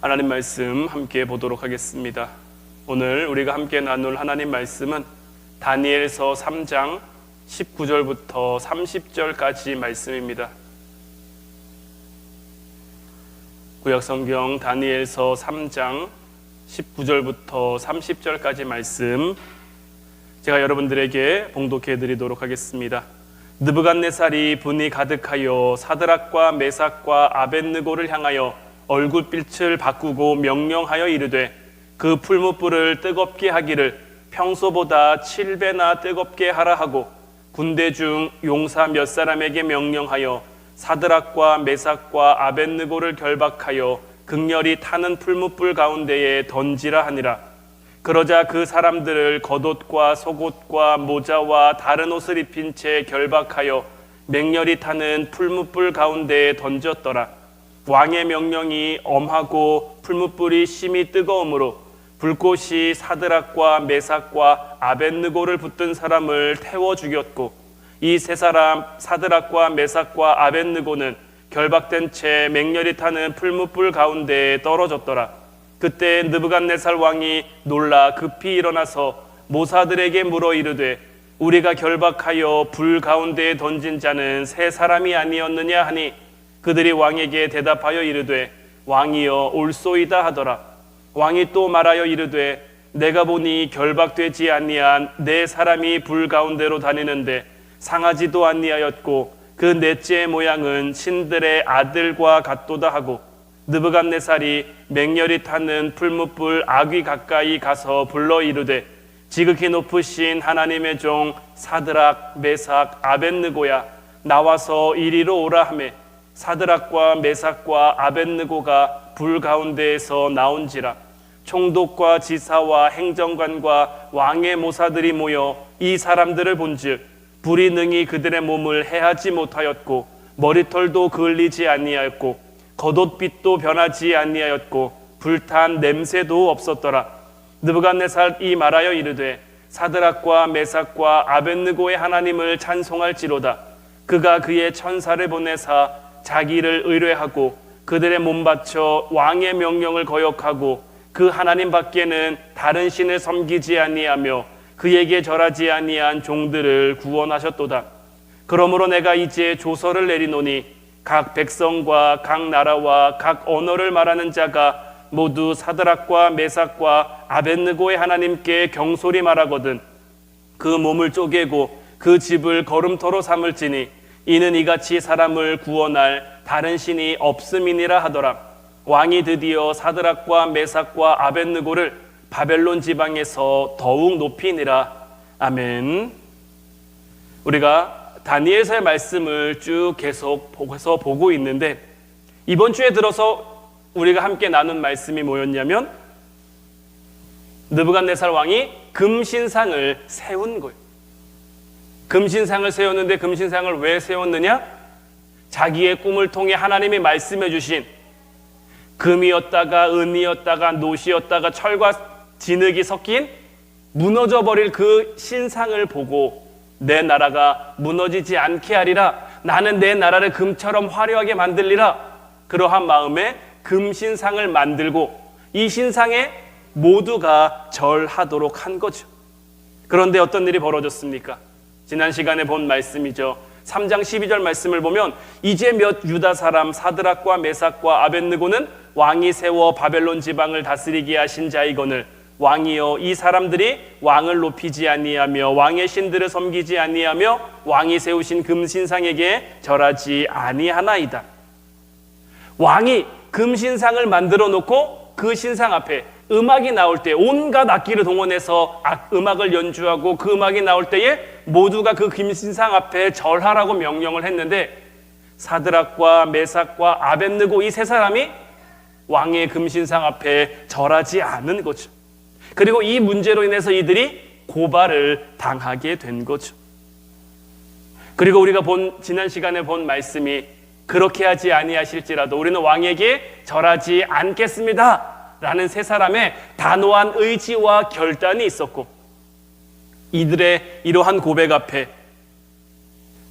하나님 말씀 함께 보도록 하겠습니다. 오늘 우리가 함께 나눌 하나님 말씀은 다니엘서 3장 19절부터 30절까지 말씀입니다. 구약성경 다니엘서 3장 19절부터 30절까지 말씀 제가 여러분들에게 봉독해 드리도록 하겠습니다. 느부갓네살이 분이 가득하여 사드락과 메삭과 아벳느고를 향하여 얼굴빛을 바꾸고 명령하여 이르되 그 풀무불을 뜨겁게 하기를 평소보다 7배나 뜨겁게 하라 하고 군대 중 용사 몇 사람에게 명령하여 사드락과 메삭과 아벳느고를 결박하여 극렬히 타는 풀무불 가운데에 던지라 하니라. 그러자 그 사람들을 겉옷과 속옷과 모자와 다른 옷을 입힌 채 결박하여 맹렬히 타는 풀무불 가운데에 던졌더라. 왕의 명령이 엄하고 풀무불이 심히 뜨거우므로 불꽃이 사드락과 메삭과 아벳느고를 붙든 사람을 태워 죽였고 이 세 사람 사드락과 메삭과 아벳느고는 결박된 채 맹렬히 타는 풀무불 가운데에 떨어졌더라. 그때 느부갓네살 왕이 놀라 급히 일어나서 모사들에게 물어 이르되 우리가 결박하여 불 가운데에 던진 자는 세 사람이 아니었느냐 하니 그들이 왕에게 대답하여 이르되 왕이여 올소이다 하더라. 왕이 또 말하여 이르되 내가 보니 결박되지 아니한 네 사람이 불 가운데로 다니는데 상하지도 아니하였고 그 넷째의 모양은 신들의 아들과 같도다 하고 느부갓네살이 맹렬히 타는 풀무불 아귀 가까이 가서 불러 이르되 지극히 높으신 하나님의 종 사드락 메삭 아벳느고야 나와서 이리로 오라 하매 사드락과 메삭과 아벳느고가 불 가운데에서 나온지라. 총독과 지사와 행정관과 왕의 모사들이 모여 이 사람들을 본즉 불이 능히 그들의 몸을 해하지 못하였고 머리털도 그을리지 아니하였고 겉옷빛도 변하지 아니하였고 불탄 냄새도 없었더라. 느부갓네살이 말하여 이르되 사드락과 메삭과 아벳느고의 하나님을 찬송할지로다. 그가 그의 천사를 보내사 자기를 의뢰하고 그들의 몸 바쳐 왕의 명령을 거역하고 그 하나님 밖에는 다른 신을 섬기지 아니하며 그에게 절하지 아니한 종들을 구원하셨도다. 그러므로 내가 이제 조서를 내리노니 각 백성과 각 나라와 각 언어를 말하는 자가 모두 사드락과 메삭과 아벳느고의 하나님께 경솔히 말하거든 그 몸을 쪼개고 그 집을 거름터로 삼을지니 이는 이같이 사람을 구원할 다른 신이 없음이니라 하더라. 왕이 드디어 사드락과 메삭과 아벳느고를 바벨론 지방에서 더욱 높이니라. 아멘. 우리가 다니엘서의 말씀을 쭉 계속해서 보고 있는데 이번 주에 들어서 우리가 함께 나눈 말씀이 뭐였냐면 느부갓네살 왕이 금신상을 세운 거예요. 금신상을 세웠는데 금신상을 왜 세웠느냐? 자기의 꿈을 통해 하나님이 말씀해 주신 금이었다가 은이었다가 노시였다가 철과 진흙이 섞인 무너져 버릴 그 신상을 보고 내 나라가 무너지지 않게 하리라. 나는 내 나라를 금처럼 화려하게 만들리라. 그러한 마음에 금신상을 만들고 이 신상에 모두가 절하도록 한 거죠. 그런데 어떤 일이 벌어졌습니까? 지난 시간에 본 말씀이죠. 3장 12절 말씀을 보면 이제 몇 유다 사람 사드락과 메삭과 아벳느고는 왕이 세워 바벨론 지방을 다스리게 하신 자이거늘 왕이여 이 사람들이 왕을 높이지 아니하며 왕의 신들을 섬기지 아니하며 왕이 세우신 금신상에게 절하지 아니하나이다. 왕이 금신상을 만들어 놓고 그 신상 앞에 음악이 나올 때 온갖 악기를 동원해서 음악을 연주하고 그 음악이 나올 때에 모두가 그 금신상 앞에 절하라고 명령을 했는데 사드락과 메삭과 아벳느고 이 세 사람이 왕의 금신상 앞에 절하지 않은 거죠. 그리고 이 문제로 인해서 이들이 고발을 당하게 된 거죠. 그리고 우리가 지난 시간에 본 말씀이 그렇게 하지 아니하실지라도 우리는 왕에게 절하지 않겠습니다 라는 세 사람의 단호한 의지와 결단이 있었고 이들의 이러한 고백 앞에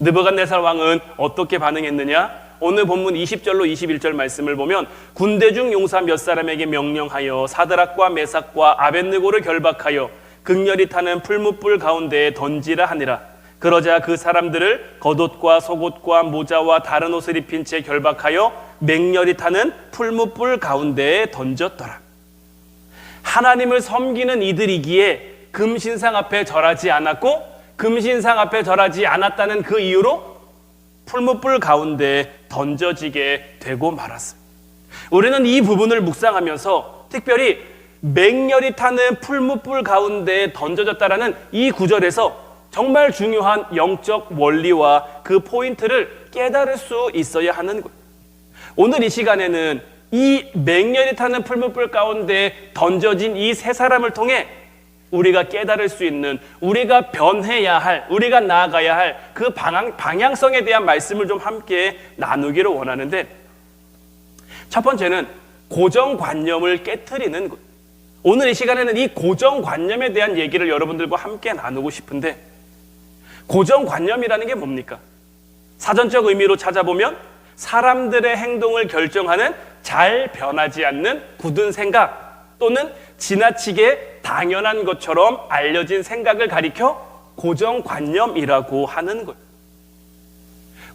느부갓네살 왕은 어떻게 반응했느냐? 오늘 본문 20절로 21절 말씀을 보면 군대 중 용사 몇 사람에게 명령하여 사드락과 메삭과 아벳느고를 결박하여 극렬히 타는 풀무불 가운데에 던지라 하니라. 그러자 그 사람들을 겉옷과 속옷과 모자와 다른 옷을 입힌 채 결박하여 맹렬히 타는 풀무불 가운데에 던졌더라. 하나님을 섬기는 이들이기에 금신상 앞에 절하지 않았고 금신상 앞에 절하지 않았다는 그 이유로 풀무불 가운데에 던져지게 되고 말았어요. 우리는 이 부분을 묵상하면서 특별히 맹렬히 타는 풀무불 가운데에 던져졌다라는 이 구절에서 정말 중요한 영적 원리와 그 포인트를 깨달을 수 있어야 하는 것. 오늘 이 시간에는 이 맹렬히 타는 풀무불 가운데 던져진 이 세 사람을 통해 우리가 깨달을 수 있는, 우리가 변해야 할, 우리가 나아가야 할 그 방향성에 대한 말씀을 좀 함께 나누기를 원하는데, 첫 번째는 고정관념을 깨트리는 것. 오늘 이 시간에는 이 고정관념에 대한 얘기를 여러분들과 함께 나누고 싶은데, 고정관념이라는 게 뭡니까? 사전적 의미로 찾아보면 사람들의 행동을 결정하는 잘 변하지 않는 굳은 생각 또는 지나치게 당연한 것처럼 알려진 생각을 가리켜 고정관념이라고 하는 것.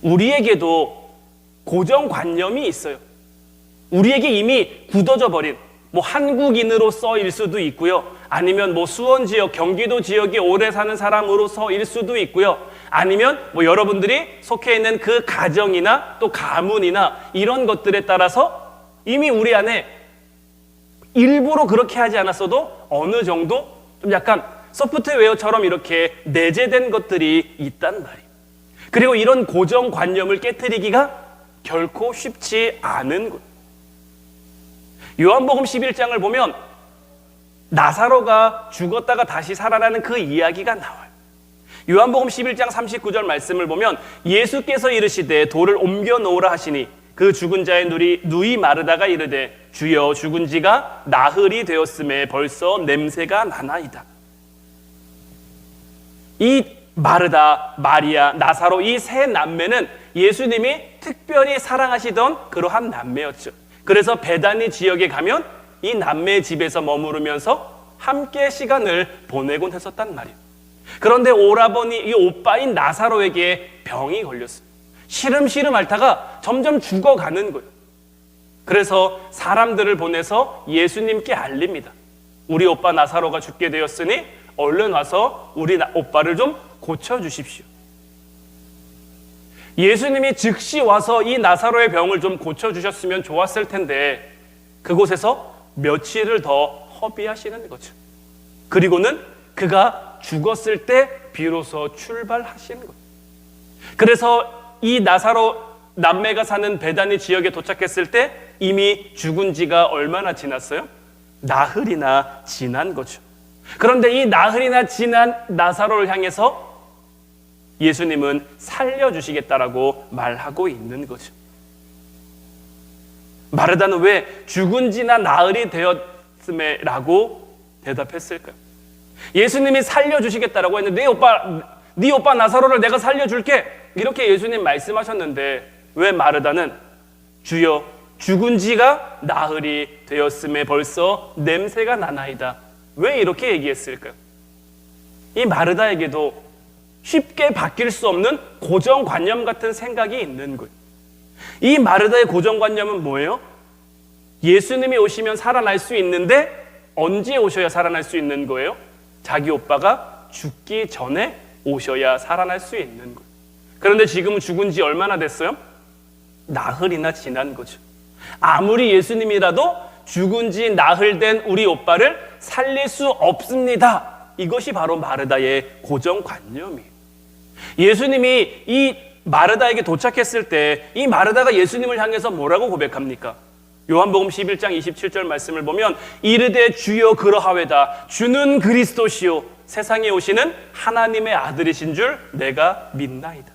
우리에게도 고정관념이 있어요. 우리에게 이미 굳어져 버린, 한국인으로서일 수도 있고요. 아니면 수원 지역, 경기도 지역에 오래 사는 사람으로서일 수도 있고요. 아니면 여러분들이 속해 있는 그 가정이나 또 가문이나 이런 것들에 따라서 이미 우리 안에 일부러 그렇게 하지 않았어도 어느 정도 좀 약간 소프트웨어처럼 이렇게 내재된 것들이 있단 말이에요. 그리고 이런 고정관념을 깨트리기가 결코 쉽지 않은 것. 요한복음 11장을 보면 나사로가 죽었다가 다시 살아나는 그 이야기가 나와요. 요한복음 11장 39절 말씀을 보면 예수께서 이르시되 돌을 옮겨 놓으라 하시니 그 죽은 자의 누이 마르다가 이르되 주여 죽은 지가 나흘이 되었음에 벌써 냄새가 나나이다. 이 마르다, 마리아, 나사로 이 세 남매는 예수님이 특별히 사랑하시던 그러한 남매였죠. 그래서 베다니 지역에 가면 이 남매의 집에서 머무르면서 함께 시간을 보내곤 했었단 말이에요. 그런데 오라버니, 이 오빠인 나사로에게 병이 걸렸어요. 시름시름 앓다가 점점 죽어가는 거예요. 그래서 사람들을 보내서 예수님께 알립니다. 우리 오빠 나사로가 죽게 되었으니 얼른 와서 우리 오빠를 좀 고쳐주십시오. 예수님이 즉시 와서 이 나사로의 병을 좀 고쳐주셨으면 좋았을 텐데 그곳에서 며칠을 더 허비하시는 거죠. 그리고는 그가 죽었을 때 비로소 출발하시는 거예요. 그래서 이 나사로 남매가 사는 베다니 지역에 도착했을 때 이미 죽은 지가 얼마나 지났어요? 나흘이나 지난 거죠. 그런데 이 나흘이나 지난 나사로를 향해서 예수님은 살려주시겠다라고 말하고 있는 거죠. 마르다는 왜 죽은 지나 나흘이 되었음에 라고 대답했을까요? 예수님이 살려주시겠다라고 했는데 네 오빠 나사로를 내가 살려줄게 이렇게 예수님 말씀하셨는데 왜 마르다는 주여 죽은 지가 나흘이 되었음에 벌써 냄새가 나나이다. 왜 이렇게 얘기했을까요? 이 마르다에게도 쉽게 바뀔 수 없는 고정관념 같은 생각이 있는 거예요. 이 마르다의 고정관념은 뭐예요? 예수님이 오시면 살아날 수 있는데 언제 오셔야 살아날 수 있는 거예요? 자기 오빠가 죽기 전에 오셔야 살아날 수 있는 거예요. 그런데 지금은 죽은 지 얼마나 됐어요? 나흘이나 지난 거죠. 아무리 예수님이라도 죽은 지 나흘 된 우리 오빠를 살릴 수 없습니다. 이것이 바로 마르다의 고정관념이에요. 예수님이 이 마르다에게 도착했을 때 이 마르다가 예수님을 향해서 뭐라고 고백합니까? 요한복음 11장 27절 말씀을 보면 이르되 주여 그러하외다 주는 그리스도시요 세상에 오시는 하나님의 아들이신 줄 내가 믿나이다.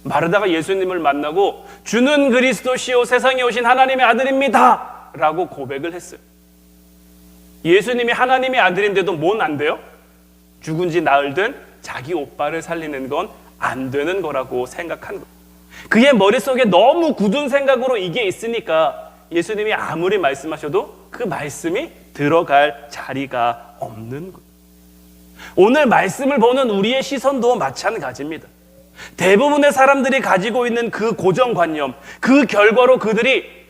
마르다가 예수님을 만나고 주는 그리스도시요 세상에 오신 하나님의 아들입니다 라고 고백을 했어요. 예수님이 하나님의 아들인데도 뭔 안 돼요? 죽은 지 나흘 된 자기 오빠를 살리는 건 안 되는 거라고 생각한 거예요. 그의 머릿속에 너무 굳은 생각으로 이게 있으니까 예수님이 아무리 말씀하셔도 그 말씀이 들어갈 자리가 없는 거예요. 오늘 말씀을 보는 우리의 시선도 마찬가지입니다. 대부분의 사람들이 가지고 있는 그 고정관념, 그 결과로 그들이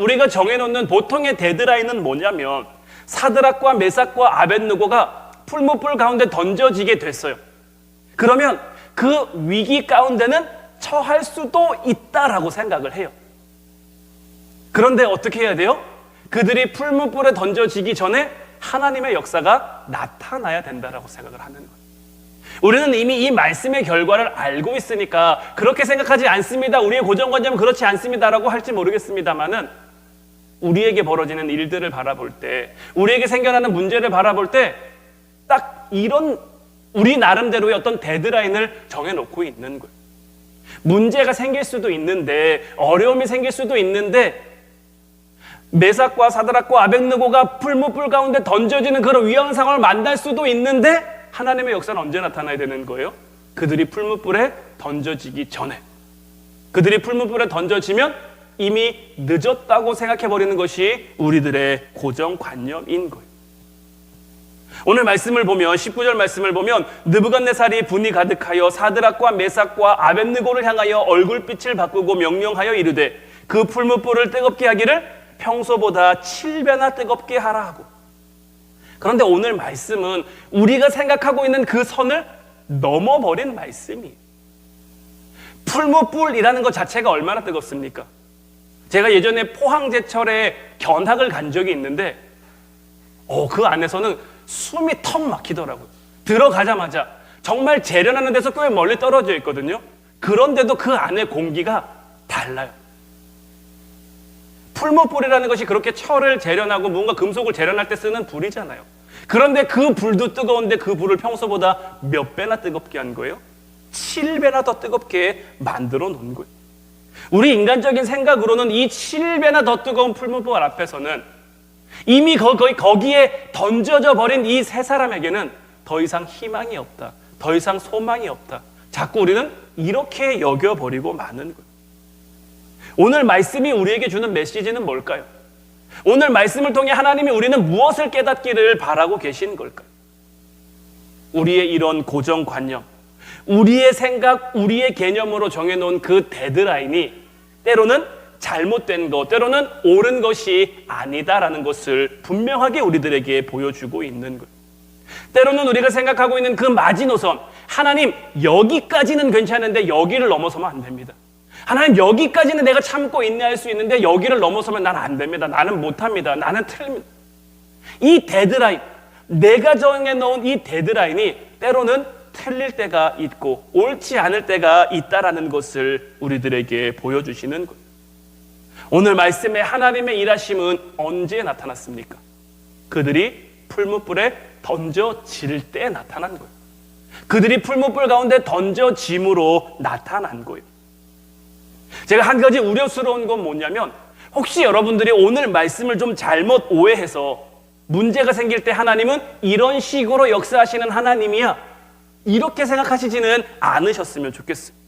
우리가 정해놓는 보통의 데드라인은 뭐냐면 사드락과 메삭과 아벳느고가 풀무불 가운데 던져지게 됐어요. 그러면 그 위기 가운데는 처할 수도 있다라고 생각을 해요. 그런데 어떻게 해야 돼요? 그들이 풀무불에 던져지기 전에 하나님의 역사가 나타나야 된다라고 생각을 하는 거예요. 우리는 이미 이 말씀의 결과를 알고 있으니까 그렇게 생각하지 않습니다. 우리의 고정관념은 그렇지 않습니다라고 할지 모르겠습니다만은 우리에게 벌어지는 일들을 바라볼 때, 우리에게 생겨나는 문제를 바라볼 때 딱 이런 우리 나름대로의 어떤 데드라인을 정해놓고 있는 거예요. 문제가 생길 수도 있는데, 어려움이 생길 수도 있는데, 메삭과 사드락과 아벳느고가 풀무불 가운데 던져지는 그런 위험 상황을 만날 수도 있는데 하나님의 역사는 언제 나타나야 되는 거예요? 그들이 풀무불에 던져지기 전에. 그들이 풀무불에 던져지면 이미 늦었다고 생각해버리는 것이 우리들의 고정관념인 거예요. 오늘 말씀을 보면 19절 말씀을 보면 느부갓네살이 분이 가득하여 사드락과 메삭과 아벳느고를 향하여 얼굴빛을 바꾸고 명령하여 이르되 그 풀무불을 뜨겁게 하기를 평소보다 7배나 뜨겁게 하라 하고. 그런데 오늘 말씀은 우리가 생각하고 있는 그 선을 넘어버린 말씀이에요. 풀무불이라는 것 자체가 얼마나 뜨겁습니까? 제가 예전에 포항제철에 견학을 간 적이 있는데 그 안에서는 숨이 턱 막히더라고요. 들어가자마자 정말 재련하는 데서 꽤 멀리 떨어져 있거든요. 그런데도 그 안에 공기가 달라요. 풀무불이라는 것이 그렇게 철을 재련하고 뭔가 금속을 재련할 때 쓰는 불이잖아요. 그런데 그 불도 뜨거운데 그 불을 평소보다 몇 배나 뜨겁게 한 거예요? 7배나 더 뜨겁게 만들어 놓은 거예요. 우리 인간적인 생각으로는 이 7배나 더 뜨거운 풀무불 앞에서는 이미 거기에 던져져 버린 이 세 사람에게는 더 이상 희망이 없다. 더 이상 소망이 없다. 자꾸 우리는 이렇게 여겨버리고 마는 거예요. 오늘 말씀이 우리에게 주는 메시지는 뭘까요? 오늘 말씀을 통해 하나님이 우리는 무엇을 깨닫기를 바라고 계신 걸까요? 우리의 이런 고정관념, 우리의 생각, 우리의 개념으로 정해놓은 그 데드라인이 때로는 잘못된 것, 때로는 옳은 것이 아니다라는 것을 분명하게 우리들에게 보여주고 있는 것. 때로는 우리가 생각하고 있는 그 마지노선, 하나님 여기까지는 괜찮은데 여기를 넘어서면 안 됩니다. 하나님 여기까지는 내가 참고 인내할 수 있는데 여기를 넘어서면 난 안 됩니다. 나는 못합니다. 나는 틀립니다. 이 데드라인, 내가 정해놓은 이 데드라인이 때로는 틀릴 때가 있고 옳지 않을 때가 있다라는 것을 우리들에게 보여주시는 것. 오늘 말씀에 하나님의 일하심은 언제 나타났습니까? 그들이 풀무불에 던져질 때 나타난 거예요. 그들이 풀무불 가운데 던져짐으로 나타난 거예요. 제가 한 가지 우려스러운 건 뭐냐면 혹시 여러분들이 오늘 말씀을 좀 잘못 오해해서 문제가 생길 때 하나님은 이런 식으로 역사하시는 하나님이야 이렇게 생각하시지는 않으셨으면 좋겠어요.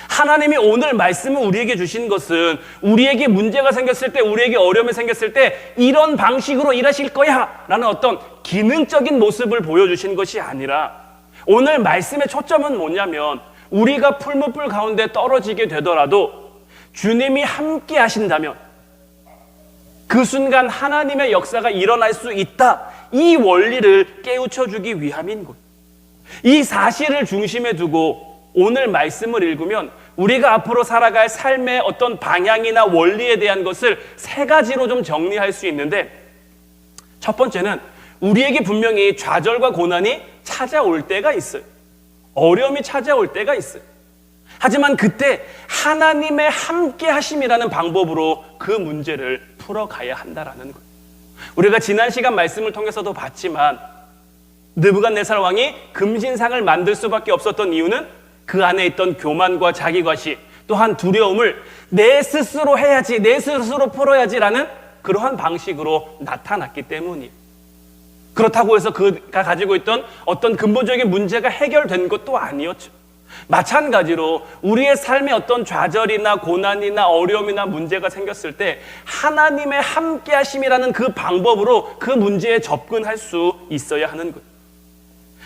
하나님이 오늘 말씀을 우리에게 주신 것은 우리에게 문제가 생겼을 때, 우리에게 어려움이 생겼을 때 이런 방식으로 일하실 거야 라는 어떤 기능적인 모습을 보여주신 것이 아니라 오늘 말씀의 초점은 뭐냐면 우리가 풀무불 가운데 떨어지게 되더라도 주님이 함께 하신다면 그 순간 하나님의 역사가 일어날 수 있다. 이 원리를 깨우쳐주기 위함인 것. 이 사실을 중심에 두고 오늘 말씀을 읽으면 우리가 앞으로 살아갈 삶의 어떤 방향이나 원리에 대한 것을 세 가지로 좀 정리할 수 있는데 첫 번째는 우리에게 분명히 좌절과 고난이 찾아올 때가 있어요. 어려움이 찾아올 때가 있어요. 하지만 그때 하나님의 함께 하심이라는 방법으로 그 문제를 풀어가야 한다라는 거예요. 우리가 지난 시간 말씀을 통해서도 봤지만 느부갓네살 왕이 금신상을 만들 수밖에 없었던 이유는 그 안에 있던 교만과 자기과시 또한 두려움을 내 스스로 해야지, 내 스스로 풀어야지라는 그러한 방식으로 나타났기 때문이에요. 그렇다고 해서 그가 가지고 있던 어떤 근본적인 문제가 해결된 것도 아니었죠. 마찬가지로 우리의 삶에 어떤 좌절이나 고난이나 어려움이나 문제가 생겼을 때 하나님의 함께하심이라는 그 방법으로 그 문제에 접근할 수 있어야 하는 것.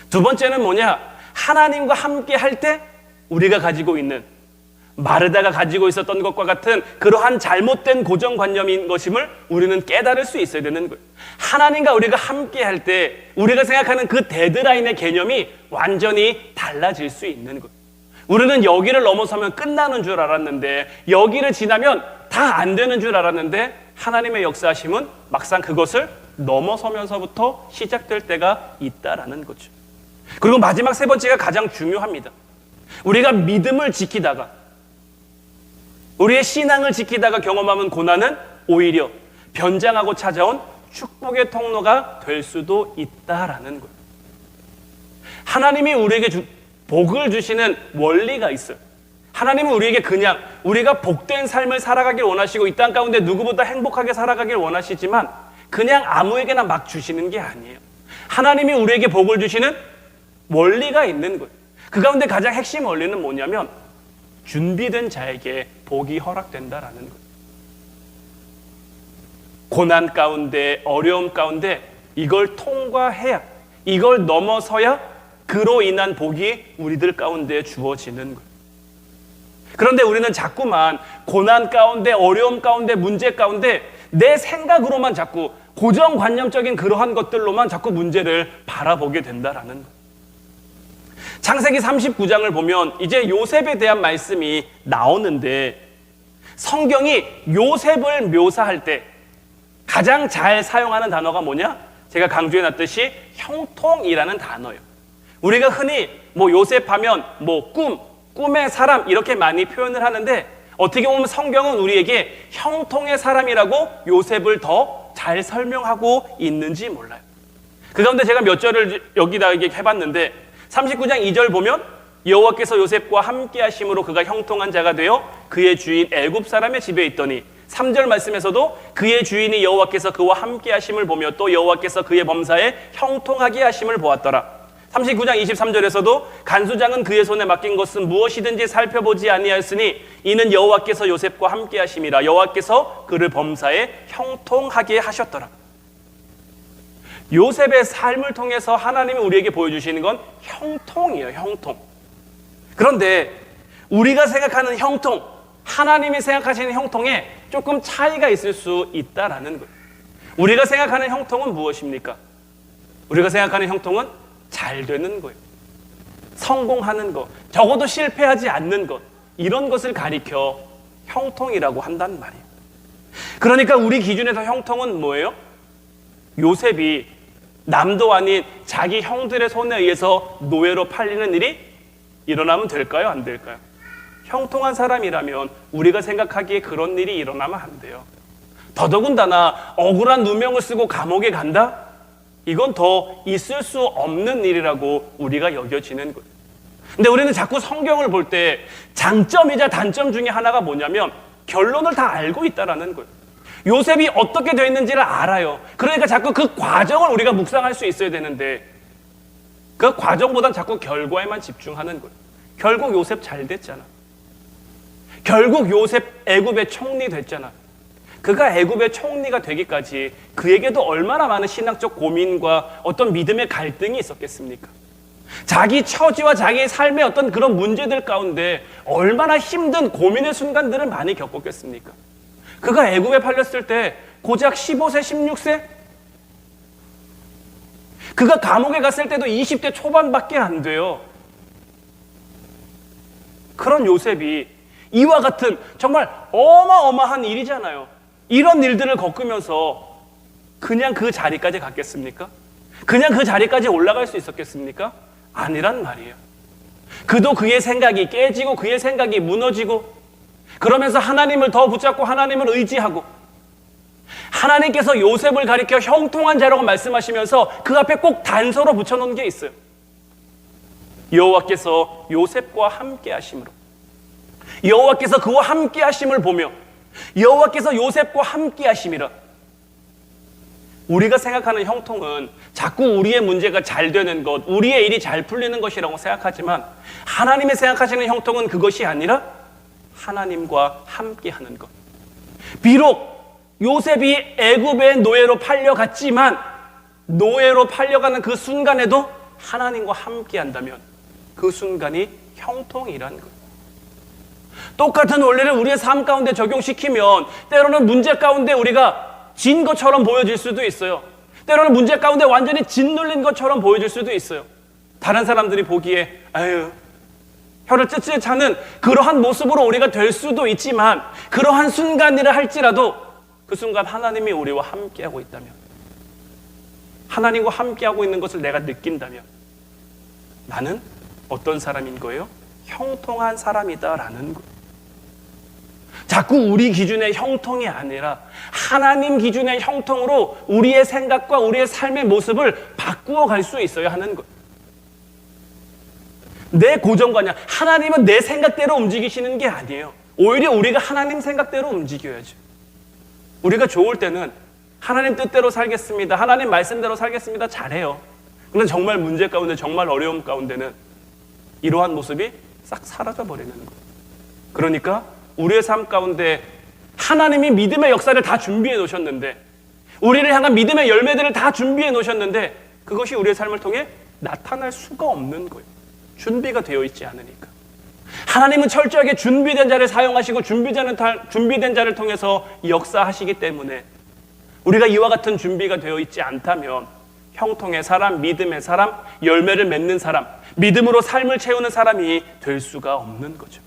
두 번째는 뭐냐? 하나님과 함께 할 때 우리가 가지고 있는 마르다가 가지고 있었던 것과 같은 그러한 잘못된 고정관념인 것임을 우리는 깨달을 수 있어야 되는 거예요. 하나님과 우리가 함께 할 때 우리가 생각하는 그 데드라인의 개념이 완전히 달라질 수 있는 거예요. 우리는 여기를 넘어서면 끝나는 줄 알았는데, 여기를 지나면 다 안 되는 줄 알았는데, 하나님의 역사하심은 막상 그것을 넘어서면서부터 시작될 때가 있다라는 거죠. 그리고 마지막 세 번째가 가장 중요합니다. 우리가 믿음을 지키다가, 우리의 신앙을 지키다가 경험하는 고난은 오히려 변장하고 찾아온 축복의 통로가 될 수도 있다라는 거예요. 하나님이 우리에게 복을 주시는 원리가 있어요. 하나님은 우리에게 그냥 우리가 복된 삶을 살아가길 원하시고 이 땅 가운데 누구보다 행복하게 살아가길 원하시지만 그냥 아무에게나 막 주시는 게 아니에요. 하나님이 우리에게 복을 주시는 원리가 있는 거예요. 그 가운데 가장 핵심 원리는 뭐냐면 준비된 자에게 복이 허락된다라는 거예요. 고난 가운데, 어려움 가운데 이걸 통과해야, 이걸 넘어서야 그로 인한 복이 우리들 가운데 주어지는 거예요. 그런데 우리는 자꾸만 고난 가운데, 어려움 가운데, 문제 가운데 내 생각으로만 자꾸 고정관념적인 그러한 것들로만 자꾸 문제를 바라보게 된다라는 거예요. 창세기 39장을 보면 이제 요셉에 대한 말씀이 나오는데, 성경이 요셉을 묘사할 때 가장 잘 사용하는 단어가 뭐냐? 제가 강조해놨듯이 형통이라는 단어예요. 우리가 흔히 요셉 하면 꿈의 사람 이렇게 많이 표현을 하는데, 어떻게 보면 성경은 우리에게 형통의 사람이라고 요셉을 더 잘 설명하고 있는지 몰라요. 그 가운데 제가 몇 절을 여기다 해봤는데, 39장 2절 보면 여호와께서 요셉과 함께 하심으로 그가 형통한 자가 되어 그의 주인 애굽 사람의 집에 있더니, 3절 말씀에서도 그의 주인이 여호와께서 그와 함께 하심을 보며 또 여호와께서 그의 범사에 형통하게 하심을 보았더라. 39장 23절에서도 간수장은 그의 손에 맡긴 것은 무엇이든지 살펴보지 아니하였으니 이는 여호와께서 요셉과 함께 하심이라. 여호와께서 그를 범사에 형통하게 하셨더라. 요셉의 삶을 통해서 하나님이 우리에게 보여주시는 건 형통이에요. 형통. 그런데 우리가 생각하는 형통, 하나님이 생각하시는 형통에 조금 차이가 있을 수 있다라는 거예요. 우리가 생각하는 형통은 무엇입니까? 우리가 생각하는 형통은 잘 되는 거예요. 성공하는 것, 적어도 실패하지 않는 것, 이런 것을 가리켜 형통이라고 한단 말이에요. 그러니까 우리 기준에서 형통은 뭐예요? 요셉이 남도 아닌 자기 형들의 손에 의해서 노예로 팔리는 일이 일어나면 될까요? 안 될까요? 형통한 사람이라면 우리가 생각하기에 그런 일이 일어나면 안 돼요. 더더군다나 억울한 누명을 쓰고 감옥에 간다? 이건 더 있을 수 없는 일이라고 우리가 여겨지는 거예요. 근데 우리는 자꾸 성경을 볼 때 장점이자 단점 중에 하나가 뭐냐면 결론을 다 알고 있다라는 거예요. 요셉이 어떻게 되어 있는지를 알아요. 그러니까 자꾸 그 과정을 우리가 묵상할 수 있어야 되는데 그 과정보단 자꾸 결과에만 집중하는 거예요. 결국 요셉 잘 됐잖아. 결국 요셉 애굽의 총리 됐잖아. 그가 애굽의 총리가 되기까지 그에게도 얼마나 많은 신앙적 고민과 어떤 믿음의 갈등이 있었겠습니까? 자기 처지와 자기의 삶의 어떤 그런 문제들 가운데 얼마나 힘든 고민의 순간들을 많이 겪었겠습니까? 그가 애굽에 팔렸을 때 고작 15세, 16세? 그가 감옥에 갔을 때도 20대 초반밖에 안 돼요. 그런 요셉이 이와 같은 정말 어마어마한 일이잖아요. 이런 일들을 겪으면서 그냥 그 자리까지 갔겠습니까? 그냥 그 자리까지 올라갈 수 있었겠습니까? 아니란 말이에요. 그도 그의 생각이 깨지고 그의 생각이 무너지고 그러면서 하나님을 더 붙잡고 하나님을 의지하고 하나님께서 요셉을 가리켜 형통한 자라고 말씀하시면서 그 앞에 꼭 단서로 붙여놓은 게 있어요. 여호와께서 요셉과 함께 하심으로, 여호와께서 그와 함께 하심을 보며 여호와께서 요셉과 함께 하심이라. 우리가 생각하는 형통은 자꾸 우리의 문제가 잘 되는 것, 우리의 일이 잘 풀리는 것이라고 생각하지만 하나님이 생각하시는 형통은 그것이 아니라 하나님과 함께하는 것. 비록 요셉이 애굽의 노예로 팔려갔지만 노예로 팔려가는 그 순간에도 하나님과 함께한다면 그 순간이 형통이란 것. 똑같은 원리를 우리의 삶 가운데 적용시키면 때로는 문제 가운데 우리가 진 것처럼 보여질 수도 있어요. 때로는 문제 가운데 완전히 짓눌린 것처럼 보여질 수도 있어요. 다른 사람들이 보기에 아유 혀를 ጭጭ 차는 그러한 모습으로 우리가 될 수도 있지만 그러한 순간이라 할지라도 그 순간 하나님이 우리와 함께하고 있다면, 하나님과 함께하고 있는 것을 내가 느낀다면 나는 어떤 사람인 거예요? 형통한 사람이다라는 거. 자꾸 우리 기준의 형통이 아니라 하나님 기준의 형통으로 우리의 생각과 우리의 삶의 모습을 바꾸어 갈 수 있어야 하는 것. 내 고정관념, 하나님은 내 생각대로 움직이시는 게 아니에요. 오히려 우리가 하나님 생각대로 움직여야죠. 우리가 좋을 때는 하나님 뜻대로 살겠습니다, 하나님 말씀대로 살겠습니다, 잘해요. 그런데 정말 문제 가운데, 정말 어려움 가운데는 이러한 모습이 싹 사라져 버리는 거예요. 그러니까 우리의 삶 가운데 하나님이 믿음의 역사를 다 준비해 놓으셨는데, 우리를 향한 믿음의 열매들을 다 준비해 놓으셨는데 그것이 우리의 삶을 통해 나타날 수가 없는 거예요. 준비가 되어 있지 않으니까. 하나님은 철저하게 준비된 자를 사용하시고 준비된 자를 통해서 역사하시기 때문에 우리가 이와 같은 준비가 되어 있지 않다면 형통의 사람, 믿음의 사람, 열매를 맺는 사람, 믿음으로 삶을 채우는 사람이 될 수가 없는 거죠.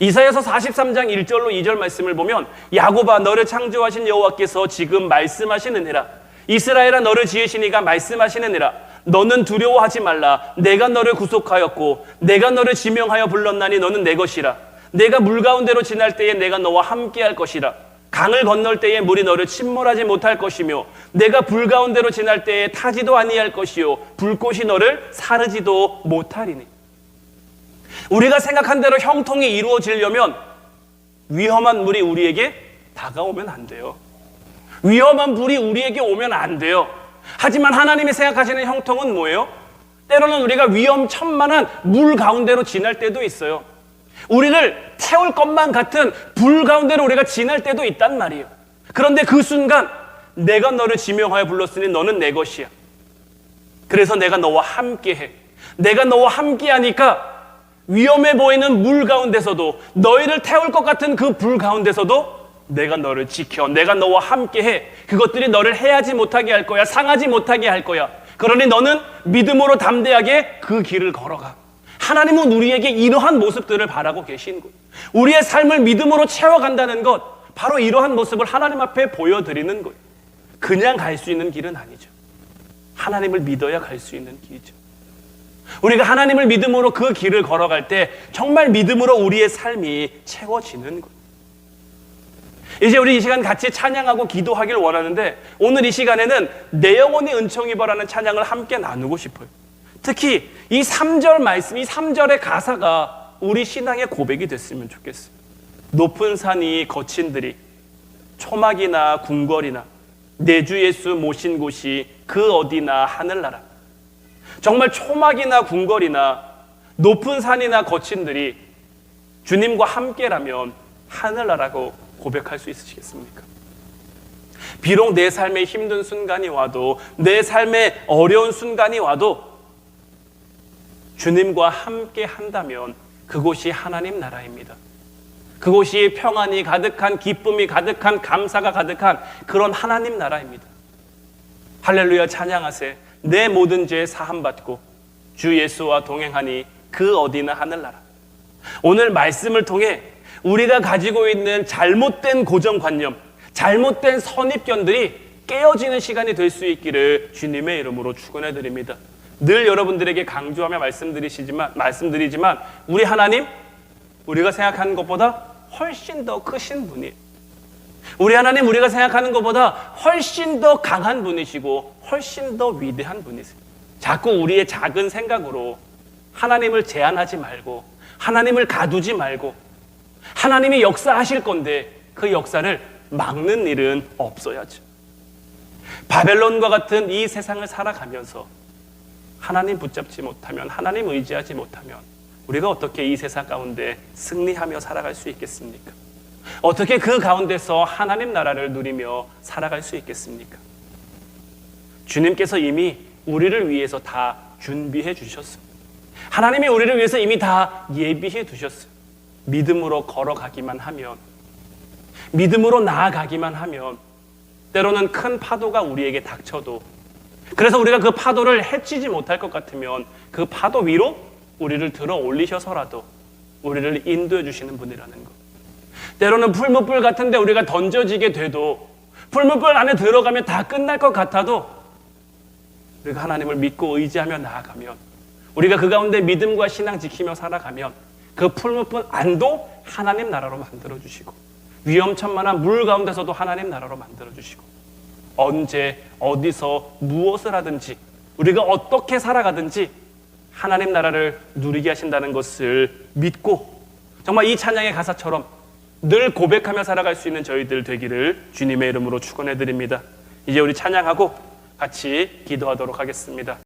이사야서 43장 1절로 2절 말씀을 보면 야곱아 너를 창조하신 여호와께서 지금 말씀하시느니라. 이스라엘아 너를 지으신 이가 말씀하시느니라. 너는 두려워하지 말라. 내가 너를 구속하였고 내가 너를 지명하여 불렀나니 너는 내 것이라. 내가 물 가운데로 지날 때에 내가 너와 함께할 것이라. 강을 건널 때에 물이 너를 침몰하지 못할 것이며 내가 불 가운데로 지날 때에 타지도 아니할 것이요 불꽃이 너를 사르지도 못하리니. 우리가 생각한 대로 형통이 이루어지려면 위험한 물이 우리에게 다가오면 안 돼요. 위험한 불이 우리에게 오면 안 돼요. 하지만 하나님이 생각하시는 형통은 뭐예요? 때로는 우리가 위험천만한 물 가운데로 지날 때도 있어요. 우리를 태울 것만 같은 불 가운데로 우리가 지날 때도 있단 말이에요. 그런데 그 순간 내가 너를 지명하여 불렀으니 너는 내 것이야. 그래서 내가 너와 함께해. 내가 너와 함께하니까 위험해 보이는 물 가운데서도, 너희를 태울 것 같은 그 불 가운데서도 내가 너를 지켜, 내가 너와 함께해. 그것들이 너를 해하지 못하게 할 거야, 상하지 못하게 할 거야. 그러니 너는 믿음으로 담대하게 그 길을 걸어가. 하나님은 우리에게 이러한 모습들을 바라고 계신 거예요. 우리의 삶을 믿음으로 채워간다는 것, 바로 이러한 모습을 하나님 앞에 보여드리는 거예요. 그냥 갈 수 있는 길은 아니죠. 하나님을 믿어야 갈 수 있는 길이죠. 우리가 하나님을 믿음으로 그 길을 걸어갈 때 정말 믿음으로 우리의 삶이 채워지는 거예요. 이제 우리 이 시간 같이 찬양하고 기도하길 원하는데, 오늘 이 시간에는 내 영혼이 은총 입어라는 찬양을 함께 나누고 싶어요. 특히 이 3절 말씀, 이 3절의 가사가 우리 신앙의 고백이 됐으면 좋겠어요. 높은 산이 거친 들이 초막이나 궁궐이나 내 주 예수 모신 곳이 그 어디나 하늘나라. 정말 초막이나 궁궐이나 높은 산이나 거친 들이 주님과 함께라면 하늘나라고 고백할 수 있으시겠습니까? 비록 내 삶에 힘든 순간이 와도, 내 삶에 어려운 순간이 와도 주님과 함께 한다면 그곳이 하나님 나라입니다. 그곳이 평안이 가득한, 기쁨이 가득한, 감사가 가득한 그런 하나님 나라입니다. 할렐루야 찬양하세. 내 모든 죄 사함받고 주 예수와 동행하니 그 어디나 하늘나라. 오늘 말씀을 통해 우리가 가지고 있는 잘못된 고정관념, 잘못된 선입견들이 깨어지는 시간이 될 수 있기를 주님의 이름으로 축원해 드립니다. 늘 여러분들에게 강조하며 말씀드리지만 우리 하나님, 우리가 생각하는 것보다 훨씬 더 크신 분이에요. 우리 하나님, 우리가 생각하는 것보다 훨씬 더 강한 분이시고 훨씬 더 위대한 분이세요. 자꾸 우리의 작은 생각으로 하나님을 제한하지 말고, 하나님을 가두지 말고, 하나님이 역사하실 건데 그 역사를 막는 일은 없어야죠. 바벨론과 같은 이 세상을 살아가면서 하나님 붙잡지 못하면, 하나님 의지하지 못하면 우리가 어떻게 이 세상 가운데 승리하며 살아갈 수 있겠습니까? 어떻게 그 가운데서 하나님 나라를 누리며 살아갈 수 있겠습니까? 주님께서 이미 우리를 위해서 다 준비해 주셨습니다. 하나님이 우리를 위해서 이미 다 예비해 두셨어요. 믿음으로 걸어가기만 하면, 믿음으로 나아가기만 하면 때로는 큰 파도가 우리에게 닥쳐도, 그래서 우리가 그 파도를 헤치지 못할 것 같으면 그 파도 위로 우리를 들어 올리셔서라도 우리를 인도해 주시는 분이라는 것. 때로는 풀무불 같은데 우리가 던져지게 돼도, 풀무불 안에 들어가면 다 끝날 것 같아도 우리가 하나님을 믿고 의지하며 나아가면, 우리가 그 가운데 믿음과 신앙 지키며 살아가면 그 풀무불 안도 하나님 나라로 만들어주시고, 위험천만한 물 가운데서도 하나님 나라로 만들어주시고, 언제 어디서 무엇을 하든지 우리가 어떻게 살아가든지 하나님 나라를 누리게 하신다는 것을 믿고, 정말 이 찬양의 가사처럼 늘 고백하며 살아갈 수 있는 저희들 되기를 주님의 이름으로 축원해 드립니다. 이제 우리 찬양하고 같이 기도하도록 하겠습니다.